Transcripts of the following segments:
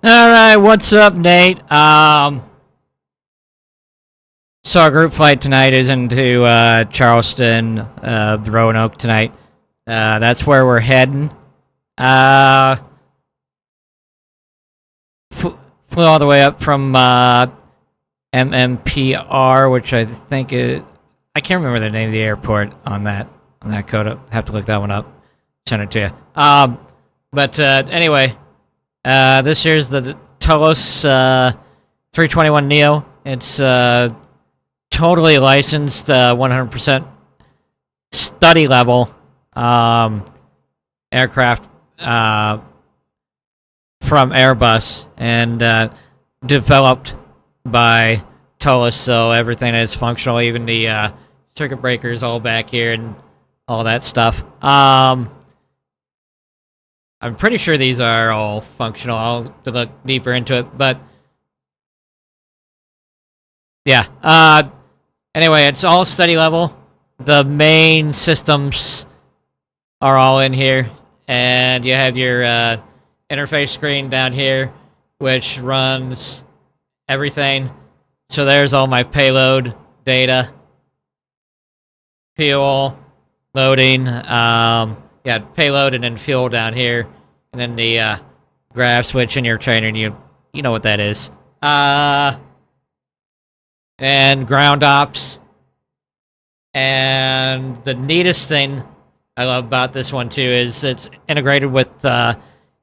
Alright, what's up, Nate? So our group flight tonight is into Charleston, Roanoke tonight. That's where we're heading. Uh, flew all the way up from MMPR, which I think is... I can't remember the name of the airport on that code. I'll have to look that one up. Send it to you. But anyway, this here's the Tullus 321 Neo. It's totally licensed, 100% study level aircraft from Airbus and developed by Tullus, so everything is functional, even the circuit breakers all back here and all that stuff. I'm pretty sure these are all functional. I'll have to look deeper into it, but yeah. Anyway, it's all study level. The main systems are all in here, and you have your interface screen down here, which runs everything. So there's all my payload data, fuel, loading, payload and then fuel down here, and then the graph switch in your trainer, and you know what that is. And ground ops. And the neatest thing I love about this one too is it's integrated with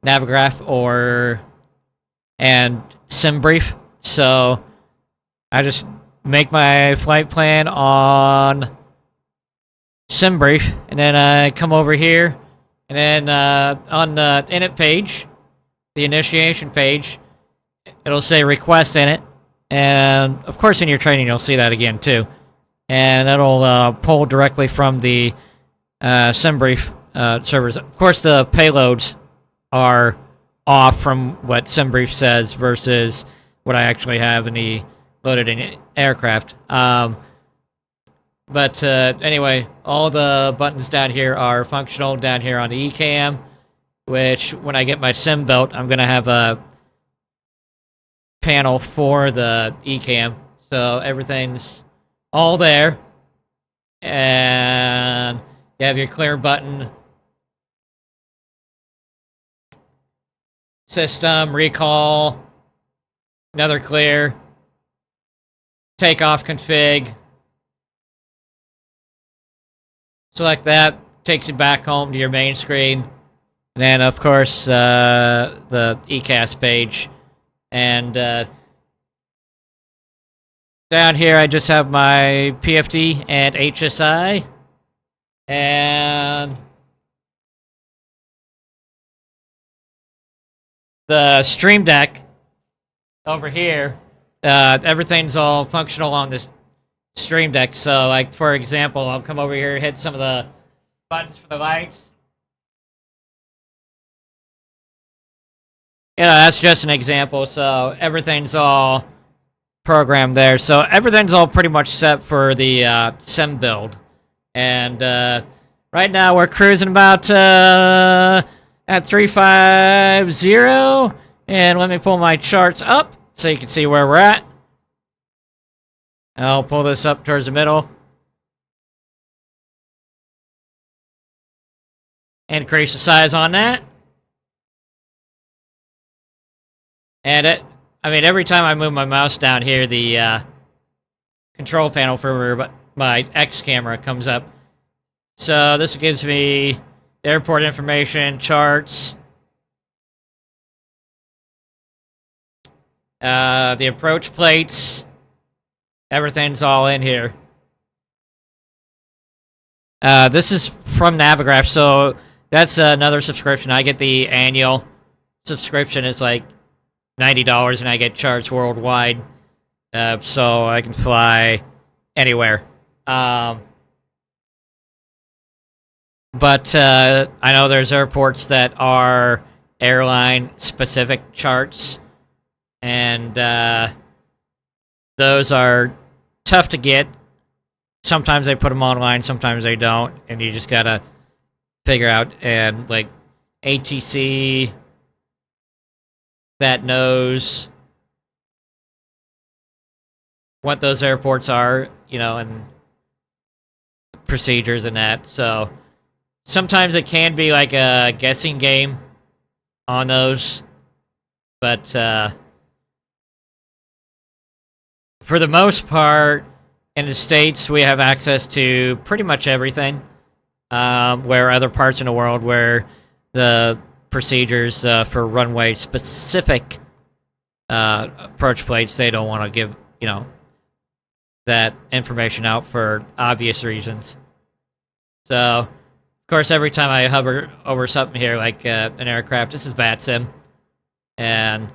Navigraph and SimBrief. So I just make my flight plan on SimBrief, and then I come over here, and then on the init page, the initiation page, it'll say request init, and of course in your training you'll see that again too, and it'll pull directly from the SimBrief servers. Of course the payloads are off from what SimBrief says versus what I actually have in the loaded in aircraft. But anyway, all the buttons down here are functional down here on the ECAM, which when I get my sim built, I'm going to have a panel for the ECAM. So everything's all there. And you have your clear button, system, recall, another clear, takeoff config. Select that, takes you back home to your main screen. And then, of course, the ECAS page. And down here, I just have my PFD and HSI. And the Stream Deck over here, everything's all functional on this Stream Deck. So, like, for example, I'll come over here, hit some of the buttons for the lights. You know, that's just an example. So everything's all programmed there. So everything's all pretty much set for the sim build. And right now we're cruising about at 350. And let me pull my charts up so you can see where we're at. I'll pull this up towards the middle. Increase the size on that. And every time I move my mouse down here, the control panel for my X camera comes up. So this gives me airport information, charts, the approach plates. Everything's all in here. This is from Navigraph, so that's another subscription. I get the annual subscription. It's like $90, and I get charts worldwide, so I can fly anywhere. But I know there's airports that are airline-specific charts, and those are tough to get. Sometimes they put them online, sometimes they don't, and you just gotta figure out. And like ATC that knows what those airports are, you know, and procedures and that. So sometimes it can be like a guessing game on those, but for the most part, in the States, we have access to pretty much everything. Where other parts in the world where the procedures for runway specific approach plates, they don't want to give, you know, that information out for obvious reasons. So, of course, every time I hover over something here, like an aircraft, this is VATSIM, and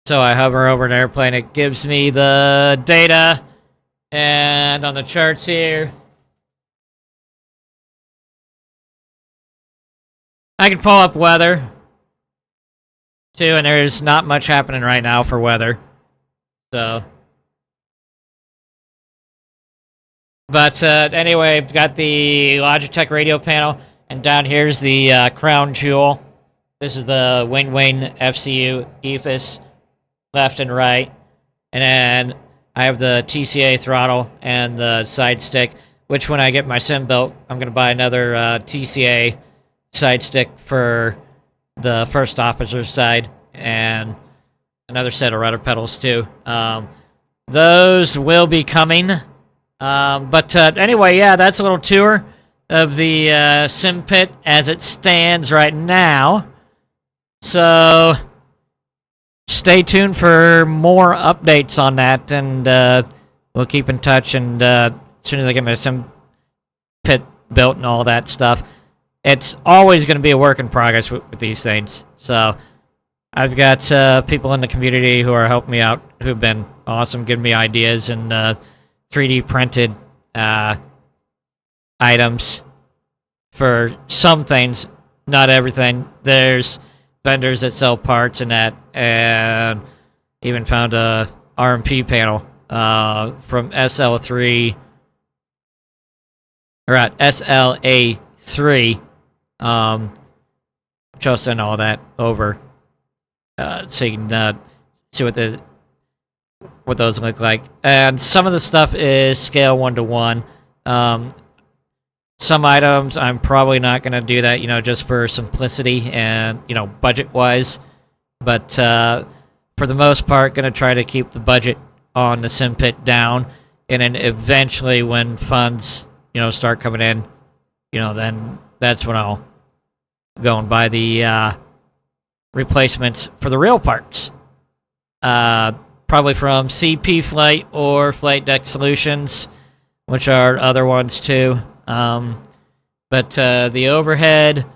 so I hover over an airplane, it gives me the data, and on the charts here, I can pull up weather, too, and there's not much happening right now for weather, so. But anyway, I've got the Logitech radio panel, and down here's the crown jewel. This is the Wing Wing FCU EFIS, left and right. And then I have the TCA throttle and the side stick, which when I get my sim built, I'm going to buy another TCA side stick for the first officer's side, and another set of rudder pedals too. Those will be coming. But anyway, yeah, that's a little tour of the sim pit as it stands right now. So stay tuned for more updates on that, and we'll keep in touch. And as soon as I get my sim pit built and all that stuff, it's always going to be a work in progress with these things. So I've got people in the community who are helping me out, who've been awesome, giving me ideas and 3D printed items for some things, not everything. There's vendors that sell parts and that, and even found a RMP panel from SL3, or at SLA3, which I'll send all that over so you can see what those look like. And some of the stuff is scale 1-to-1. Some items I'm probably not going to do that, you know, just for simplicity and, you know, budget-wise. But for the most part, going to try to keep the budget on the sim pit down. And then eventually when funds, you know, start coming in, you know, then that's when I'll go and buy the replacements for the real parts. Probably from CP Flight or Flight Deck Solutions, which are other ones too. But the overhead,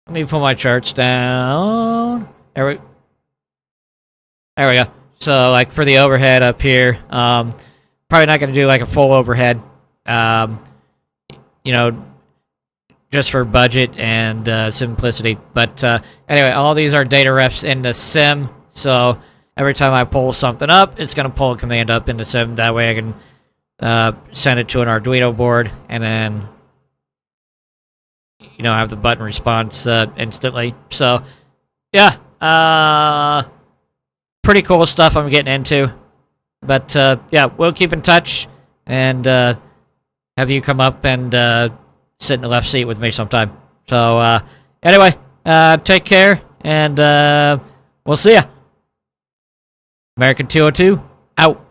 let me pull my charts down. There we go. So like for the overhead up here, probably not going to do like a full overhead. You know, just for budget and simplicity. But anyway, all these are data refs in the sim. So every time I pull something up, it's going to pull a command up into sim. That way I can send it to an Arduino board and then, you know, have the button response instantly. So, yeah, pretty cool stuff I'm getting into. But, yeah, we'll keep in touch and have you come up and sit in the left seat with me sometime. So, anyway, take care, and we'll see ya. American 202, out.